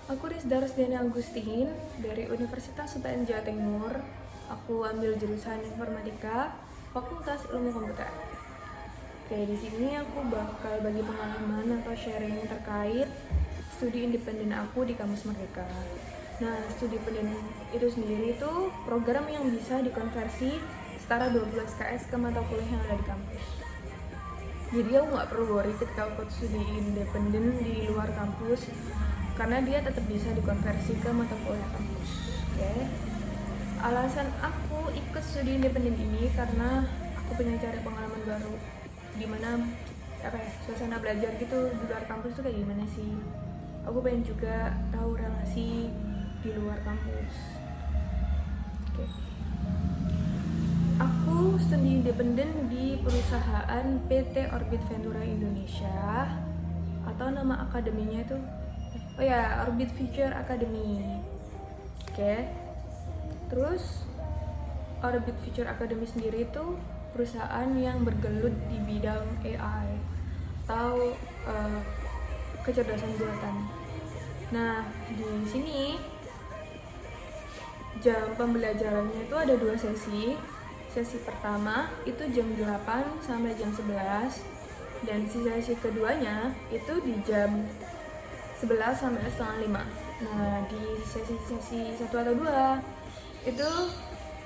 Aku Rizda Rusdiana Agustin dari Universitas UPN Jawa Timur. Aku ambil jurusan Informatika, Fakultas Ilmu Komputer. Oke, di sini aku bakal bagi pengalaman atau sharing terkait studi independen aku di Kampus Merdeka. Nah, studi independen itu sendiri itu program yang bisa dikonversi setara 20 SKS ke mata kuliah yang ada di kampus. Jadi aku nggak perlu worry ketika aku studi independen di luar kampus, karena dia tetap bisa dikonversi ke mata kuliah kampus. Oke. Alasan aku ikut studi independen ini karena aku pengen cari pengalaman baru, gimana suasana belajar gitu di luar kampus tuh kayak gimana sih. Aku pengen juga tahu relasi di luar kampus. Oke. Aku studi independen di perusahaan PT Orbit Ventura Indonesia, atau nama akademinya itu Orbit Future Academy. Oke. Terus Orbit Future Academy sendiri itu perusahaan yang bergelut di bidang AI atau kecerdasan buatan. Nah, di sini jam pembelajarannya itu ada 2 sesi. Sesi pertama itu jam 8 sampai jam 11, dan sesi keduanya itu di jam 11 sampai setengah 5. Nah, di sesi 1 atau 2 itu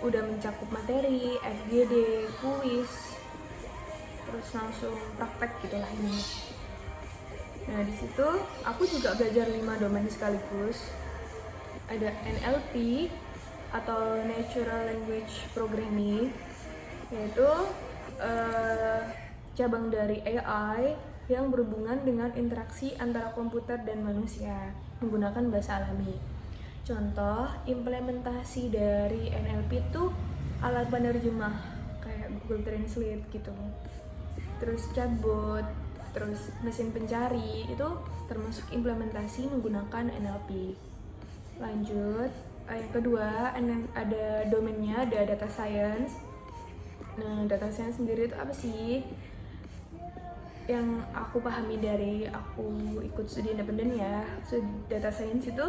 udah mencakup materi, FGD, kuis, terus langsung praktek gitulah ini. Nah, di situ aku juga belajar 5 domain sekaligus. Ada NLP atau Natural Language Programming, yaitu cabang dari AI yang berhubungan dengan interaksi antara komputer dan manusia menggunakan bahasa alami. Contoh implementasi dari NLP itu alat penerjemah kayak Google Translate gitu. Terus chatbot, terus mesin pencari, itu termasuk implementasi menggunakan NLP. Lanjut, yang kedua ada domainnya, ada data science. Nah, data science sendiri itu apa sih? Yang aku pahami dari aku ikut studi independen ya, data science itu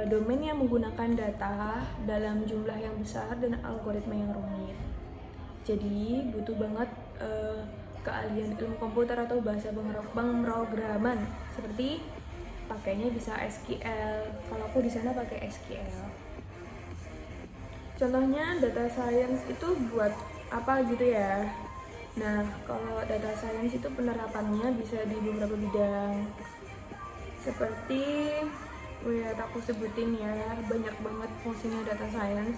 domain yang menggunakan data dalam jumlah yang besar dan algoritma yang rumit. Jadi butuh banget keahlian ilmu komputer atau bahasa pemrograman, seperti pakainya bisa SQL. Kalau aku di sana pakai SQL. Contohnya data science itu buat apa gitu ya. Nah, kalau data science itu penerapannya bisa di beberapa bidang. Seperti aku sebutin ya, banyak banget fungsinya data science.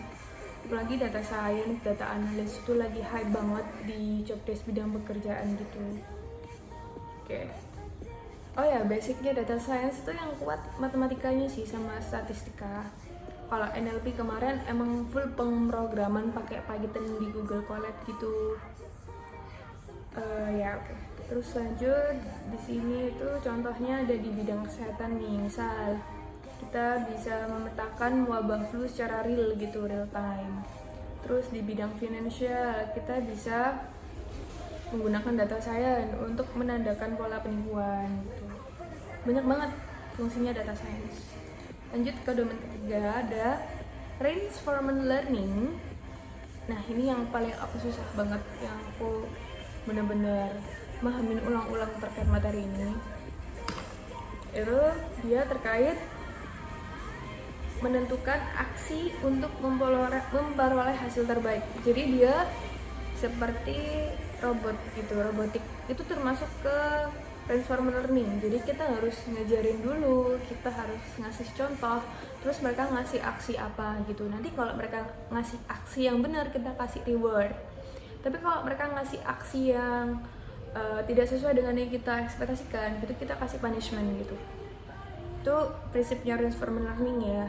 Apalagi data science, data analis itu lagi hype banget di job desk bidang pekerjaan gitu. Oke. Oh ya, basicnya data science itu yang kuat matematikanya sih sama statistika. Kalau NLP kemarin emang full pemrograman pakai Python di Google Colab gitu. Oke. Terus lanjut, di sini itu contohnya ada di bidang kesehatan nih. Misal kita bisa memetakan wabah flu secara real gitu, real time. Terus di bidang finansial kita bisa menggunakan data science untuk menandakan pola penipuan gitu. Banyak banget fungsinya data science. Lanjut ke domain ketiga, ada reinforcement learning. Nah, ini yang paling aku susah banget, yang aku benar-benar mahamin ulang-ulang terkait materi ini. Itu dia terkait menentukan aksi untuk memperoleh hasil terbaik. Jadi dia seperti robot gitu, robotik. Itu termasuk ke reinforcement learning. Jadi kita harus ngajarin dulu, kita harus ngasih contoh, terus mereka ngasih aksi apa gitu. Nanti kalau mereka ngasih aksi yang benar, kita kasih reward. Tapi kalau mereka ngasih aksi yang tidak sesuai dengan yang kita ekspektasikan, gitu kita kasih punishment gitu. Itu prinsipnya reinforcement learning ya.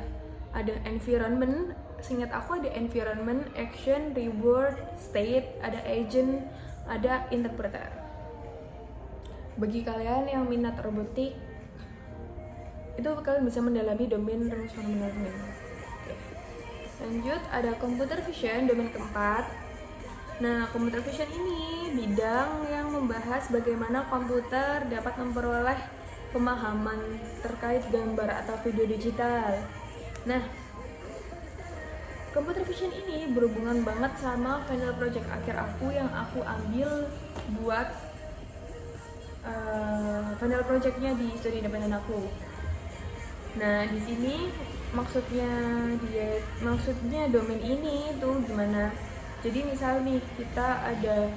Ada environment, seingat aku ada environment, action, reward, state, ada agent, ada interpreter. Bagi kalian yang minat robotik, itu kalian bisa mendalami domain reinforcement learning. Lanjut, ada computer vision, domain keempat. Nah, computer vision ini bidang yang membahas bagaimana komputer dapat memperoleh pemahaman terkait gambar atau video digital. Nah, computer vision ini berhubungan banget sama final project akhir aku yang aku ambil buat final projectnya di studi independen aku. Nah, di sini maksudnya domain ini tuh gimana? Jadi misal nih kita ada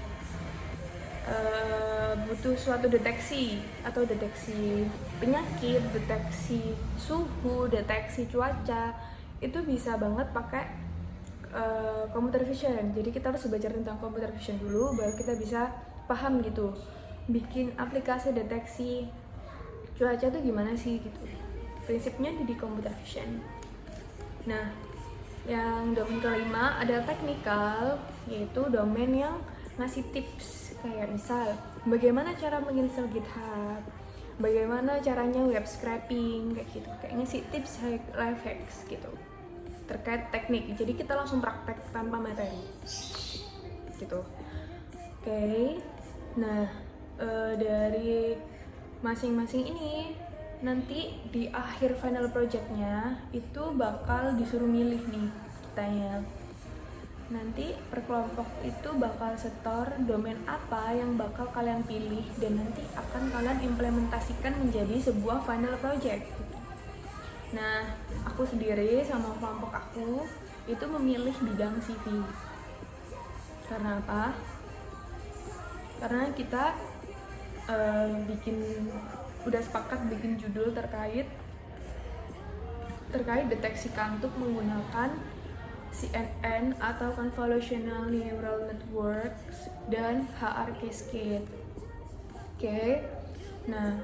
butuh suatu deteksi atau deteksi penyakit, deteksi suhu, deteksi cuaca, itu bisa banget pakai computer vision. Jadi kita harus belajar tentang computer vision dulu, baru kita bisa paham gitu. Bikin aplikasi deteksi cuaca tuh gimana sih gitu. Prinsipnya di computer vision. Nah, yang domain kelima ada technical, yaitu domain yang ngasih tips kayak misal bagaimana cara menginstal GitHub, bagaimana caranya web scraping kayak gitu, kayak ngasih tips life hacks gitu terkait teknik. Jadi kita langsung praktek tanpa materi gitu. Oke. Nah, dari masing-masing ini nanti di akhir final projectnya itu bakal disuruh milih nih kitanya. Nanti per kelompok itu bakal setor domain apa yang bakal kalian pilih dan nanti akan kalian implementasikan menjadi sebuah final project. Nah, aku sendiri sama kelompok aku itu memilih bidang CV. Karena apa? Karena kita udah sepakat bikin judul terkait deteksi kantuk menggunakan CNN atau Convolutional Neural Networks dan HR Cascade. Oke. Nah,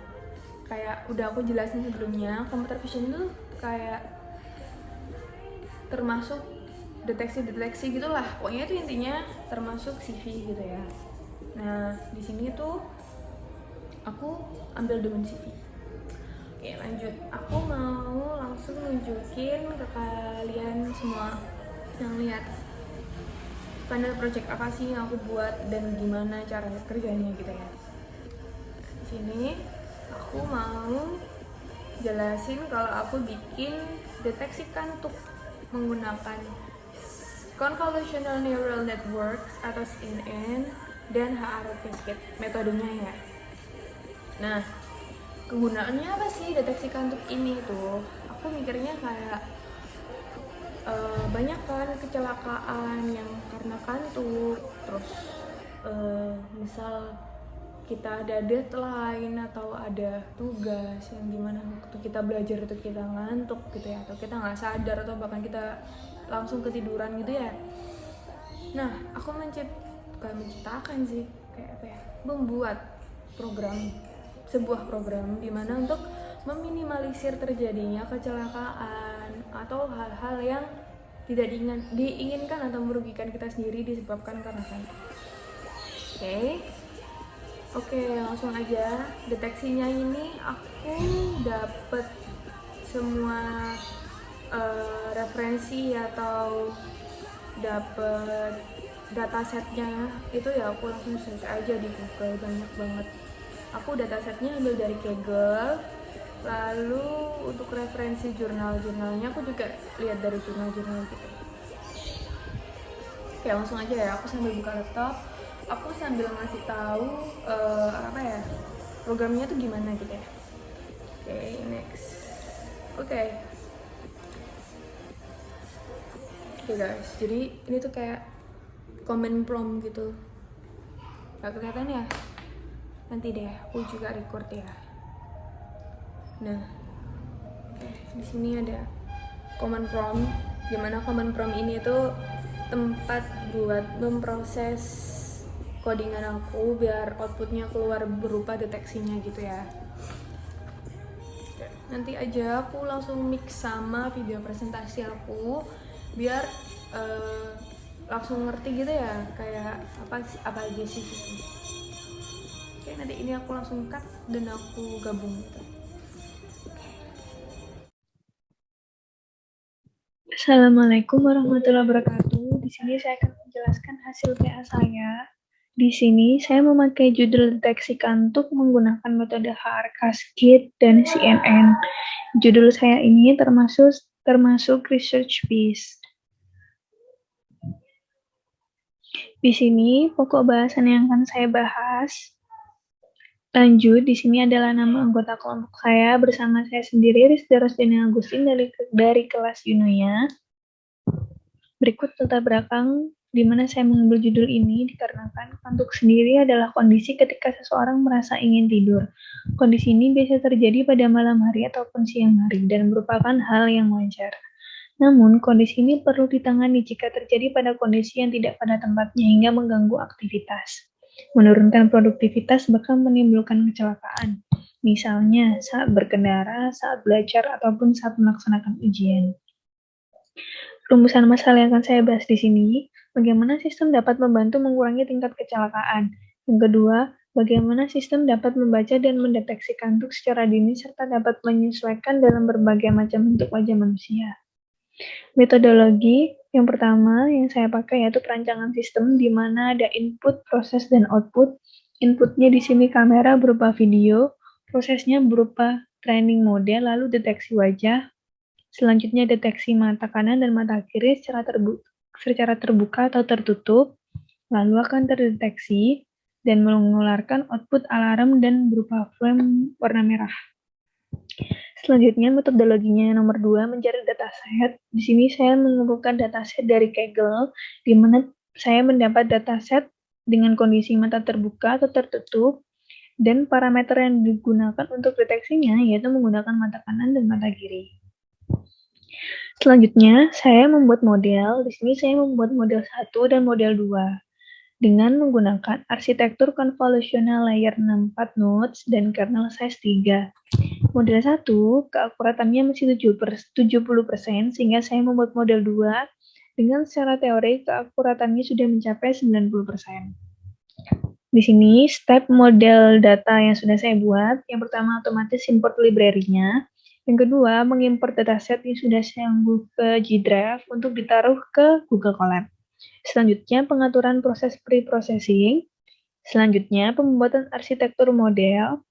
kayak udah aku jelasin sebelumnya, computer vision itu kayak termasuk deteksi gitulah. Pokoknya itu intinya termasuk CV gitu ya. Nah, di sini tuh aku ambil domain CV. Oke, lanjut. Aku mau langsung nunjukin ke kalian semua yang lihat final project apa sih yang aku buat dan gimana cara kerjanya gitu ya. Di sini aku mau jelasin kalau aku bikin deteksi kantuk menggunakan Convolutional Neural Networks atau CNN dan HR Cascade metodenya ya. Nah, kegunaannya apa sih deteksi kantuk ini tuh? Aku mikirnya kayak banyak kan kecelakaan yang karena kantuk, terus misal kita ada deadline atau ada tugas yang dimana waktu kita belajar itu kita ngantuk gitu ya, atau kita nggak sadar atau bahkan kita langsung ketiduran gitu ya. Nah, aku menciptakan sih kayak apa ya, membuat sebuah program dimana untuk meminimalisir terjadinya kecelakaan atau hal-hal yang tidak diinginkan atau merugikan kita sendiri disebabkan karena kantuk. Oke, langsung aja. Deteksinya ini aku dapet semua referensi atau dapet datasetnya itu ya aku langsung search aja di Google, banyak banget. Aku datasetnya ambil dari Kaggle. Lalu untuk referensi jurnalnya aku juga lihat dari jurnal gitu. Oke, langsung aja ya. Aku sambil buka laptop, aku sambil ngasih tahu programnya tuh gimana gitu ya. Oke, next. Oke guys, jadi ini tuh kayak command prompt gitu. Gak kelihatan ya? Nanti deh, aku juga record ya. Nah, di sini ada command prompt. Gimana command prompt ini tuh tempat buat memproses codingan aku biar outputnya keluar berupa deteksinya gitu ya. Nanti aja aku langsung mix sama video presentasi aku biar langsung ngerti gitu ya, kayak apa aja sih gitu. Oke, nanti ini aku langsung cut dan aku gabung gitu. Assalamualaikum warahmatullahi wabarakatuh. Di sini saya akan menjelaskan hasil TA saya. Di sini saya memakai judul deteksi kantuk menggunakan metode HR Cascade dan CNN. Judul saya ini termasuk research piece. Di sini pokok bahasan yang akan saya bahas. Lanjut, di sini adalah nama anggota kelompok saya bersama saya sendiri, Rizda Rosdini Agustin dari kelas Yunoya. Berikut latar belakang di mana saya mengambil judul ini dikarenakan kantuk sendiri adalah kondisi ketika seseorang merasa ingin tidur. Kondisi ini biasa terjadi pada malam hari ataupun siang hari dan merupakan hal yang wajar. Namun, kondisi ini perlu ditangani jika terjadi pada kondisi yang tidak pada tempatnya hingga mengganggu aktivitas, menurunkan produktivitas, bahkan menimbulkan kecelakaan. Misalnya, saat berkendara, saat belajar, ataupun saat melaksanakan ujian. Rumusan masalah yang akan saya bahas di sini, bagaimana sistem dapat membantu mengurangi tingkat kecelakaan. Yang kedua, bagaimana sistem dapat membaca dan mendeteksi kantuk secara dini serta dapat menyesuaikan dalam berbagai macam bentuk wajah manusia. Metodologi yang pertama yang saya pakai yaitu perancangan sistem di mana ada input, proses, dan output. Inputnya di sini kamera berupa video, prosesnya berupa training model, lalu deteksi wajah, selanjutnya deteksi mata kanan dan mata kiri secara terbuka atau tertutup, lalu akan terdeteksi dan mengeluarkan output alarm dan berupa flame warna merah. Selanjutnya, metodologinya nomor 2, mencari dataset. Di sini saya mengumpulkan dataset dari Kaggle, di mana saya mendapat dataset dengan kondisi mata terbuka atau tertutup, dan parameter yang digunakan untuk deteksinya yaitu menggunakan mata kanan dan mata kiri. Selanjutnya, saya membuat model. Di sini saya membuat model 1 dan model 2 dengan menggunakan arsitektur convolutional layer 64 nodes dan kernel size 3. Model 1, keakuratannya masih 70% sehingga saya membuat model 2 dengan secara teori keakuratannya sudah mencapai 90%. Di sini step model data yang sudah saya buat. Yang pertama otomatis import library-nya. Yang kedua, mengimport dataset yang sudah saya unggah ke G Drive untuk ditaruh ke Google Colab. Selanjutnya, pengaturan proses pre-processing. Selanjutnya, pembuatan arsitektur model.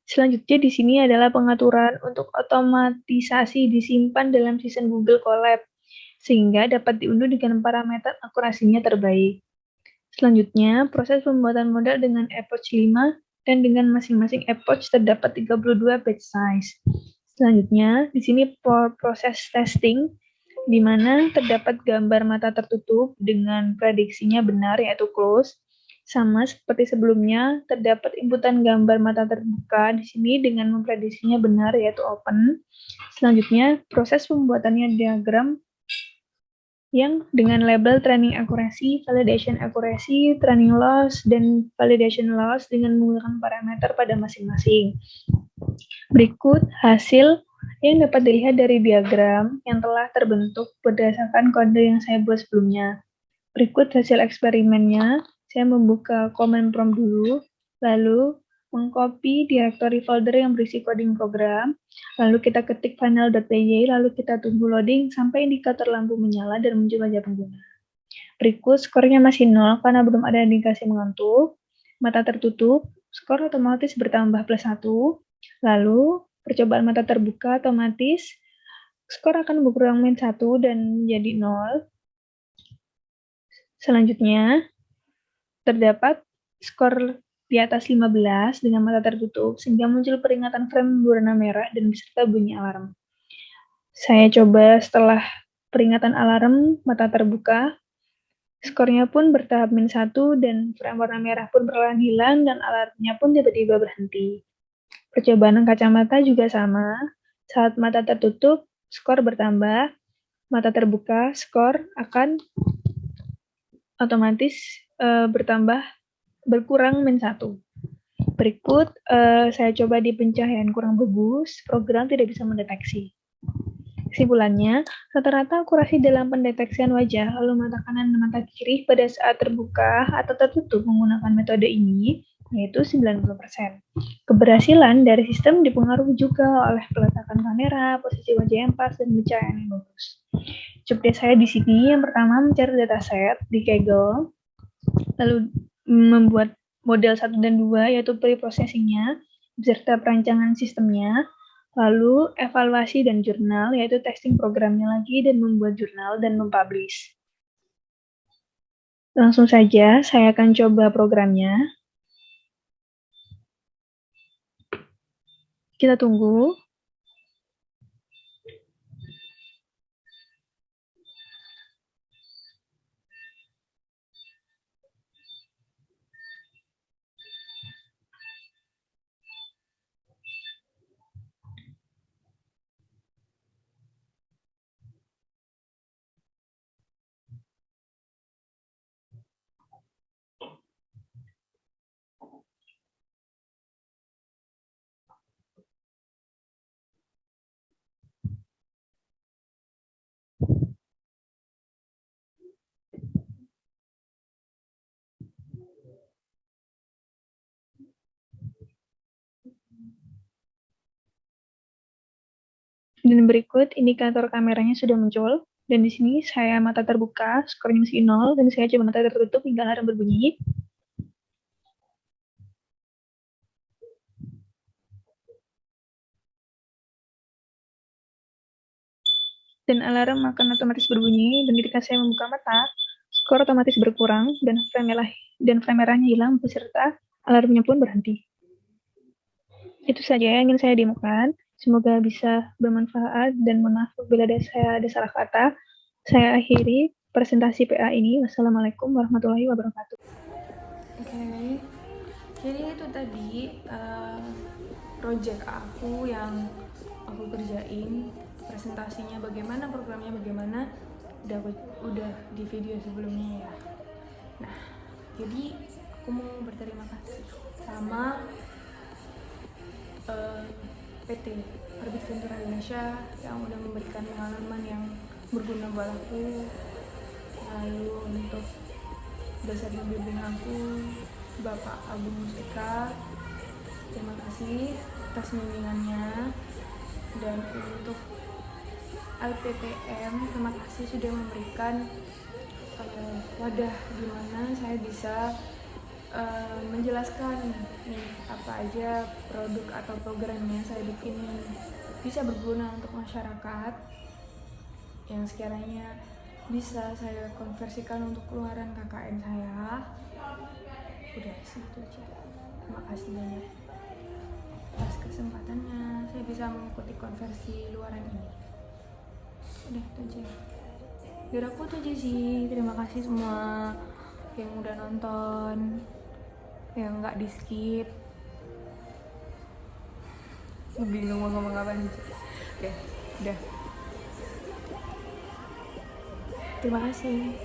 Selanjutnya di sini adalah pengaturan untuk otomatisasi disimpan dalam sistem Google Colab, sehingga dapat diunduh dengan parameter akurasinya terbaik. Selanjutnya, proses pembuatan model dengan approach 5 dan dengan masing-masing approach terdapat 32 batch size. Selanjutnya, di sini proses testing, di mana terdapat gambar mata tertutup dengan prediksinya benar, yaitu close. Sama seperti sebelumnya, terdapat inputan gambar mata terbuka di sini dengan memprediksinya benar, yaitu open. Selanjutnya, proses pembuatannya diagram yang dengan label training accuracy, validation accuracy, training loss, dan validation loss dengan menggunakan parameter pada masing-masing. Berikut hasil yang dapat dilihat dari diagram yang telah terbentuk berdasarkan kode yang saya buat sebelumnya. Berikut hasil eksperimennya. Saya membuka command prompt dulu, lalu mengcopy directory folder yang berisi coding program, lalu kita ketik final.py, lalu kita tunggu loading sampai indikator lampu menyala dan muncul wajah pengguna. Berikut skornya masih 0 karena belum ada indikasi mengantuk, mata tertutup, skor otomatis bertambah +1, lalu percobaan mata terbuka otomatis, skor akan berkurang -1 dan menjadi 0. Selanjutnya, terdapat skor di atas 15 dengan mata tertutup, sehingga muncul peringatan frame berwarna merah dan beserta bunyi alarm. Saya coba setelah peringatan alarm, mata terbuka, skornya pun bertahap -1 dan frame warna merah pun perlahan hilang dan alarmnya pun tiba-tiba berhenti. Percobaan kacamata juga sama, saat mata tertutup, skor bertambah, mata terbuka, skor akan otomatis berkurang -1. Berikut saya coba di pencahayaan kurang bagus, program tidak bisa mendeteksi. Kesimpulannya, rata-rata akurasi dalam pendeteksian wajah, lalu mata kanan dan mata kiri pada saat terbuka atau tertutup menggunakan metode ini, yaitu 90%. Keberhasilan dari sistem dipengaruhi juga oleh peletakan kamera, posisi wajah yang pas, dan pencahayaan yang bagus. Job desk saya di sini, yang pertama mencari dataset di Kaggle. lalu membuat model 1 dan 2 yaitu pre-processing-nya beserta perancangan sistemnya, lalu evaluasi dan jurnal yaitu testing programnya lagi dan membuat jurnal dan mempublish. Langsung saja saya akan coba programnya. Kita tunggu. Dan berikut indikator kameranya sudah muncul. Dan di sini saya mata terbuka, skornya masih 0, dan saya coba mata tertutup hingga alarm berbunyi. Dan alarm akan otomatis berbunyi, dan ketika saya membuka mata, skor otomatis berkurang, dan frame merahnya hilang, beserta alarmnya pun berhenti. Itu saja yang ingin saya demokan. Semoga bisa bermanfaat, dan mohon maaf bila saya ada salah kata. Saya akhiri presentasi PA ini. Wassalamualaikum warahmatullahi wabarakatuh. Oke, jadi itu tadi project aku yang aku kerjain, presentasinya bagaimana, programnya bagaimana, udah di video sebelumnya ya. Nah, jadi aku mau berterima kasih sama PT Orbit Ventura Indonesia yang udah memberikan pengalaman yang berguna buat aku. Lalu untuk dosen pembimbing aku, Bapak Agung Mustika, terima kasih atas bimbingannya. Dan untuk LPTM, terima kasih sudah memberikan wadah di mana saya bisa menjelaskan nih apa aja produk atau program yang saya bikin yang bisa berguna untuk masyarakat, yang sekiranya bisa saya konversikan untuk keluaran KKN saya. Udah segitu aja. Terima kasih banyak atas kesempatannya saya bisa mengikuti konversi luaran ini. Udah itu aja. Dari aku tuh aja sih. Terima kasih semua yang udah nonton, yang nggak di skip. Bingung mau ngomong apa nih. Udah. Terima kasih.